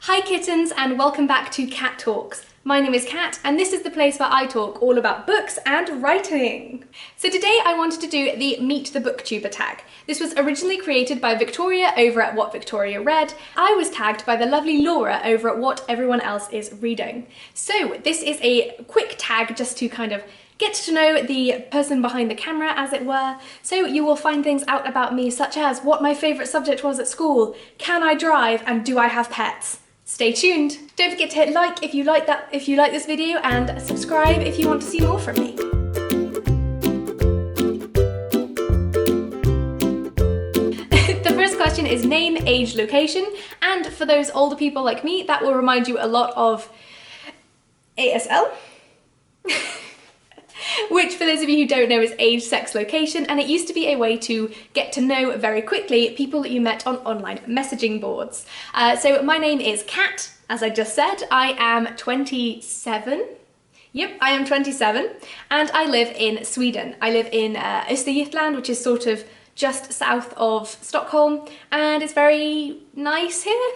Hi kittens, and welcome back to Cat Talks. My name is Kat and this is the place where I talk all about books and writing. So today I wanted to do the Meet the Booktuber tag. This was originally created by Victoria over at What Victoria Read. I was tagged by the lovely Laura over at What Everyone Else Is Reading. So this is a quick tag just to kind of get to know the person behind the camera, as it were. So you will find things out about me such as what my favourite subject was at school, can I drive, and do I have pets? Stay tuned. Don't forget to hit like if you like this video, and subscribe if you want to see more from me. The first question is name, age, location, and for those older people like me, that will remind you a lot of ASL. Which, for those of you who don't know, is age, sex, location, and it used to be a way to get to know very quickly people that you met on online messaging boards. So my name is Kat, as I just said. I am 27. Yep, I am 27, and I live in Sweden. I live in Östergötland, which is sort of just south of Stockholm, and it's very nice here.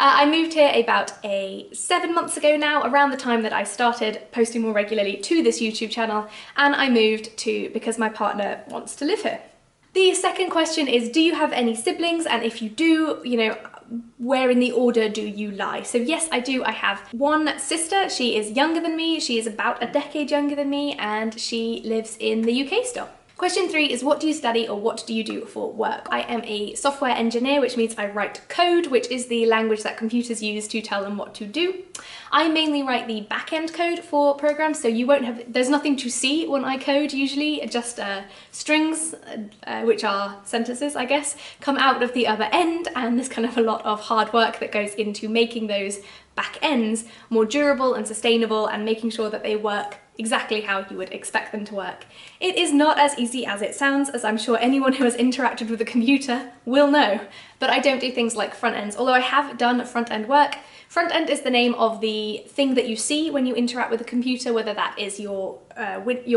I moved here about 7 months ago now, around the time that I started posting more regularly to this YouTube channel, and I moved because my partner wants to live here. The second question is, do you have any siblings? And if you do, where in the order do you lie? So yes, I do. I have one sister. She is younger than me. She is about a decade younger than me, and she lives in the UK still. Question 3 is, what do you study or what do you do for work? I am a software engineer, which means I write code, which is the language that computers use to tell them what to do. I mainly write the back-end code for programs, so there's nothing to see when I code usually, just strings, which are sentences, I guess, come out of the other end, and there's kind of a lot of hard work that goes into making those back ends more durable and sustainable and making sure that they work exactly how you would expect them to work. It is not as easy as it sounds, as I'm sure anyone who has interacted with a computer will know, but I don't do things like front ends, although I have done front end work. Front end is the name of the thing that you see when you interact with a computer, whether that is your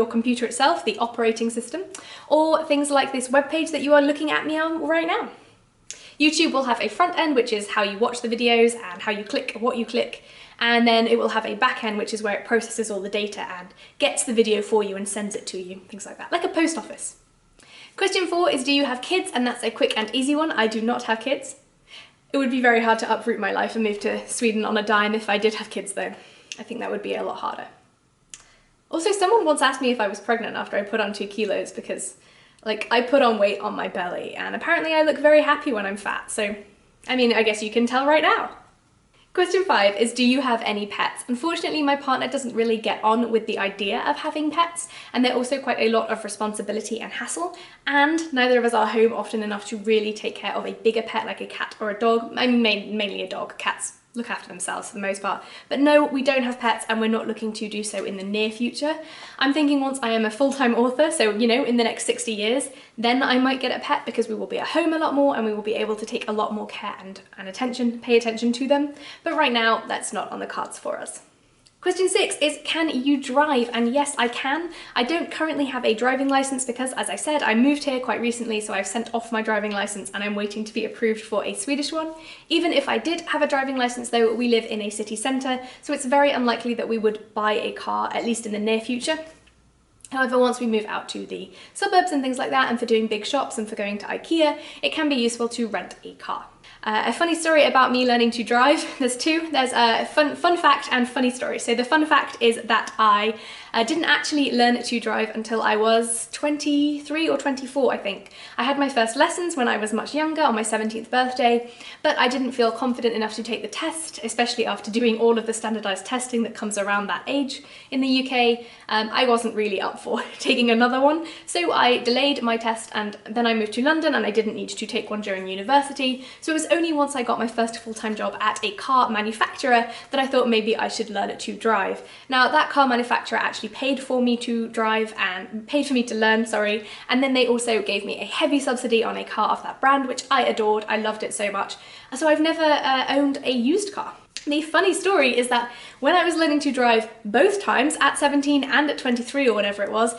computer itself, the operating system, or things like this webpage that you are looking at me on right now. YouTube will have a front end, which is how you watch the videos and how you click what you click, and then it will have a back end, which is where it processes all the data and gets the video for you and sends it to you, things like that, like a post office. Question 4 is, do you have kids? And that's a quick and easy one. I do not have kids. It would be very hard to uproot my life and move to Sweden on a dime if I did have kids though. I think that would be a lot harder. Also, someone once asked me if I was pregnant after I put on 2 kilos because I put on weight on my belly, and apparently I look very happy when I'm fat, so I mean, I guess you can tell right now. Question 5 is, do you have any pets? Unfortunately, my partner doesn't really get on with the idea of having pets, and they're also quite a lot of responsibility and hassle, and neither of us are home often enough to really take care of a bigger pet like a cat or a dog. I mean, mainly a dog. Cats look after themselves for the most part. But no, we don't have pets, and we're not looking to do so in the near future. I'm thinking once I am a full-time author, so in the next 60 years, then I might get a pet because we will be at home a lot more and we will be able to take a lot more care and pay attention to them. But right now, that's not on the cards for us. Question 6 is, can you drive? And yes, I can. I don't currently have a driving license because, as I said, I moved here quite recently, so I've sent off my driving license and I'm waiting to be approved for a Swedish one. Even if I did have a driving license though, we live in a city centre, so it's very unlikely that we would buy a car, at least in the near future. However, once we move out to the suburbs and things like that, and for doing big shops and for going to IKEA, it can be useful to rent a car. A funny story about me learning to drive, there's two. There's a fun fact and funny story. So the fun fact is that I didn't actually learn to drive until I was 23 or 24, I think. I had my first lessons when I was much younger, on my 17th birthday, but I didn't feel confident enough to take the test, especially after doing all of the standardised testing that comes around that age in the UK. I wasn't really up for taking another one, so I delayed my test, and then I moved to London and I didn't need to take one during university. So it was only once I got my first full-time job at a car manufacturer that I thought maybe I should learn to drive. Now, that car manufacturer actually paid for me to drive and paid for me to learn, sorry, and then they also gave me a heavy subsidy on a car of that brand, which I adored. I loved it so much. So I've never owned a used car. The funny story is that when I was learning to drive both times, at 17 and at 23 or whatever it was,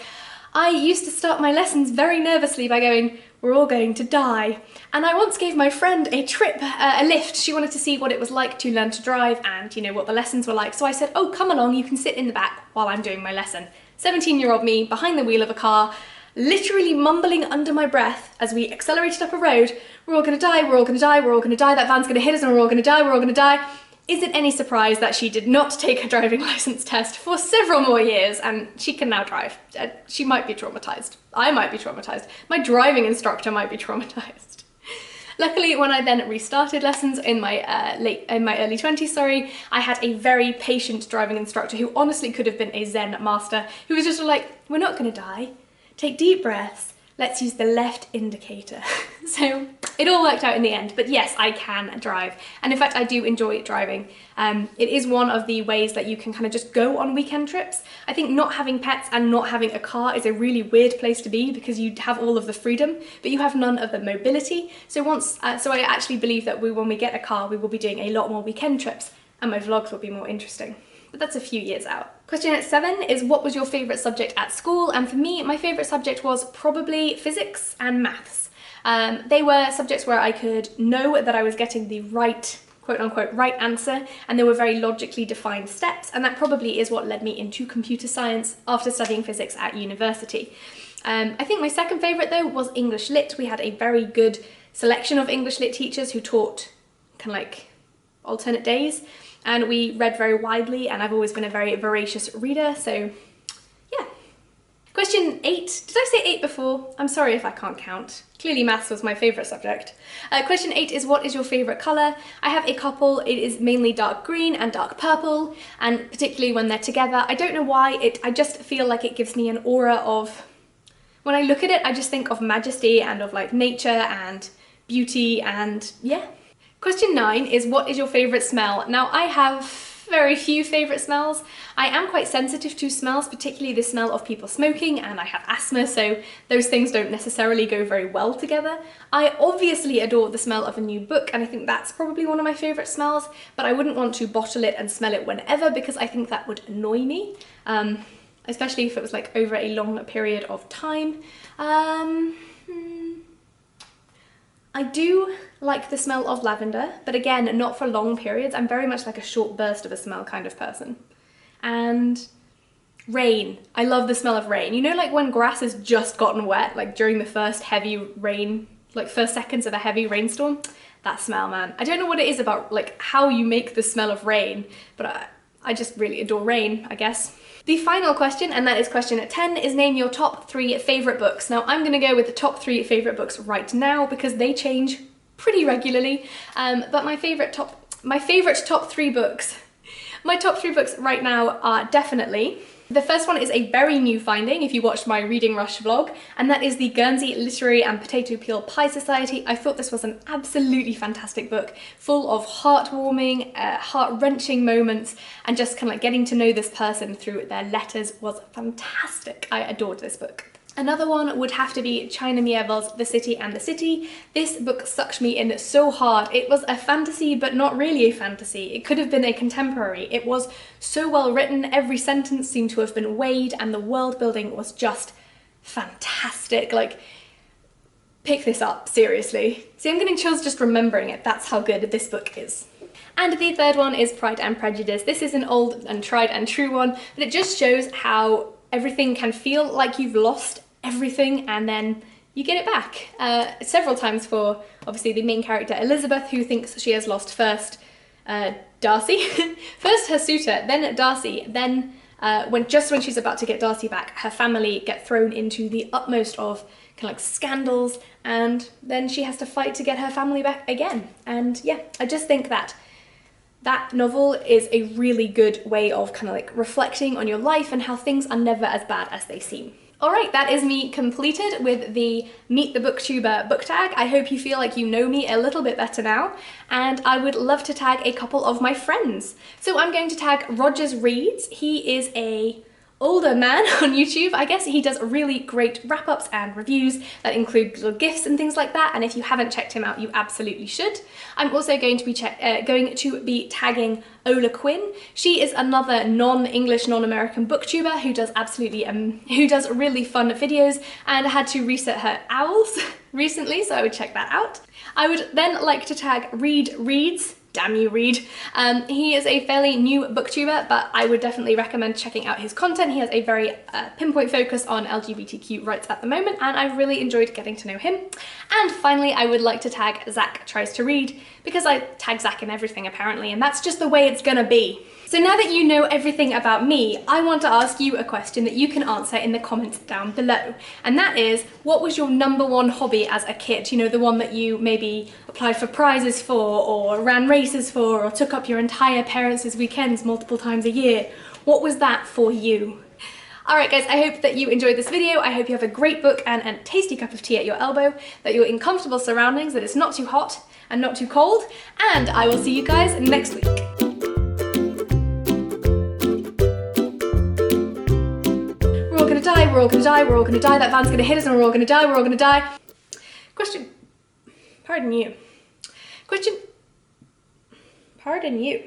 I used to start my lessons very nervously by going, we're all going to die. And I once gave my friend a lift. She wanted to see what it was like to learn to drive and, you know, what the lessons were like. So I said, oh, come along, you can sit in the back while I'm doing my lesson. 17-year-old me behind the wheel of a car, literally mumbling under my breath as we accelerated up a road, we're all gonna die, we're all gonna die, we're all gonna die, that van's gonna hit us and we're all gonna die, we're all gonna die. Is it any surprise that she did not take her driving license test for several more years and she can now drive? She might be traumatized. I might be traumatized. My driving instructor might be traumatized. Luckily, when I then restarted lessons in my early 20s, I had a very patient driving instructor who honestly could have been a Zen master, who was just like, we're not gonna die. Take deep breaths. Let's use the left indicator. So it all worked out in the end, but yes, I can drive. And in fact, I do enjoy driving. It is one of the ways that you can kind of just go on weekend trips. I think not having pets and not having a car is a really weird place to be because you have all of the freedom, but you have none of the mobility. So I actually believe that when we get a car, we will be doing a lot more weekend trips and my vlogs will be more interesting. But that's a few years out. Question 7 is, what was your favourite subject at school? And for me, my favourite subject was probably physics and maths. They were subjects where I could know that I was getting the right, quote unquote, right answer, and there were very logically defined steps, and that probably is what led me into computer science after studying physics at university. I think my second favourite though was English Lit. We had a very good selection of English Lit teachers who taught kind of like alternate days. And we read very widely, and I've always been a very voracious reader, so yeah. Question 8. Did I say 8 before? I'm sorry if I can't count. Clearly maths was my favourite subject. Question 8 is, what is your favourite colour? I have a couple. It is mainly dark green and dark purple, and particularly when they're together. I don't know why, I just feel like it gives me an aura of, when I look at it, I just think of majesty and of like nature and beauty and yeah. Question 9 is, what is your favourite smell? Now, I have very few favourite smells. I am quite sensitive to smells, particularly the smell of people smoking, and I have asthma, so those things don't necessarily go very well together. I obviously adore the smell of a new book, and I think that's probably one of my favourite smells, but I wouldn't want to bottle it and smell it whenever because I think that would annoy me, especially if it was like over a long period of time. I do like the smell of lavender, but again, not for long periods. I'm very much like a short burst of a smell kind of person. And rain. I love the smell of rain. You know, like when grass has just gotten wet, like during the first heavy rain, like first seconds of a heavy rainstorm? That smell, man. I don't know what it is about like how you make the smell of rain, but I just really adore rain, I guess. The final question, and that is question 10, is name your top 3 favourite books. Now I'm going to go with the top 3 favourite books right now because they change pretty regularly, but my favourite top 3 books, my top 3 books right now are definitely, the first one is a very new finding if you watched my Reading Rush vlog, and that is the Guernsey Literary and Potato Peel Pie Society. I thought this was an absolutely fantastic book, full of heartwarming, heart-wrenching moments, and just kind of like getting to know this person through their letters was fantastic. I adored this book. Another one would have to be China Mieville's The City and the City. This book sucked me in so hard. It was a fantasy, but not really a fantasy. It could have been a contemporary. It was so well written, every sentence seemed to have been weighed, and the world building was just fantastic. Like, pick this up, seriously. See, I'm getting chills just remembering it. That's how good this book is. And the third one is Pride and Prejudice. This is an old and tried and true one, but it just shows how everything can feel like you've lost everything and then you get it back. Several times for, obviously, the main character Elizabeth, who thinks she has lost first Darcy, first her suitor, then Darcy, then when she's about to get Darcy back, her family get thrown into the utmost of kind of like scandals, and then she has to fight to get her family back again. And yeah, I just think that that novel is a really good way of kind of like reflecting on your life and how things are never as bad as they seem. Alright, that is me completed with the Meet the Booktuber book tag. I hope you feel like you know me a little bit better now, and I would love to tag a couple of my friends. So I'm going to tag Rogers Reads. He is a older man on YouTube. I guess he does really great wrap-ups and reviews that include little gifs and things like that, and if you haven't checked him out, you absolutely should. I'm also going to be tagging Ola Quinn. She is another non-English, non-American booktuber who does really fun videos and had to reset her owls recently, so I would check that out. I would then like to tag Reed Reads. Damn you, Reed. He is a fairly new booktuber, but I would definitely recommend checking out his content. He has a very pinpoint focus on LGBTQ rights at the moment, and I've really enjoyed getting to know him. And finally, I would like to tag Zach Tries to Read, because I tag Zach in everything apparently, and that's just the way it's gonna be. So now that you know everything about me, I want to ask you a question that you can answer in the comments down below. And that is, what was your #1 hobby as a kid? You know, the one that you maybe applied for prizes for, or ran races for, or took up your entire parents' weekends multiple times a year. What was that for you? Alright guys, I hope that you enjoyed this video. I hope you have a great book and a tasty cup of tea at your elbow, that you're in comfortable surroundings, that it's not too hot and not too cold, and I will see you guys next week. We're all gonna die, we're all gonna die, we're all gonna die, that van's gonna hit us and we're all gonna die, we're all gonna die. Question, pardon you. Question, pardon you.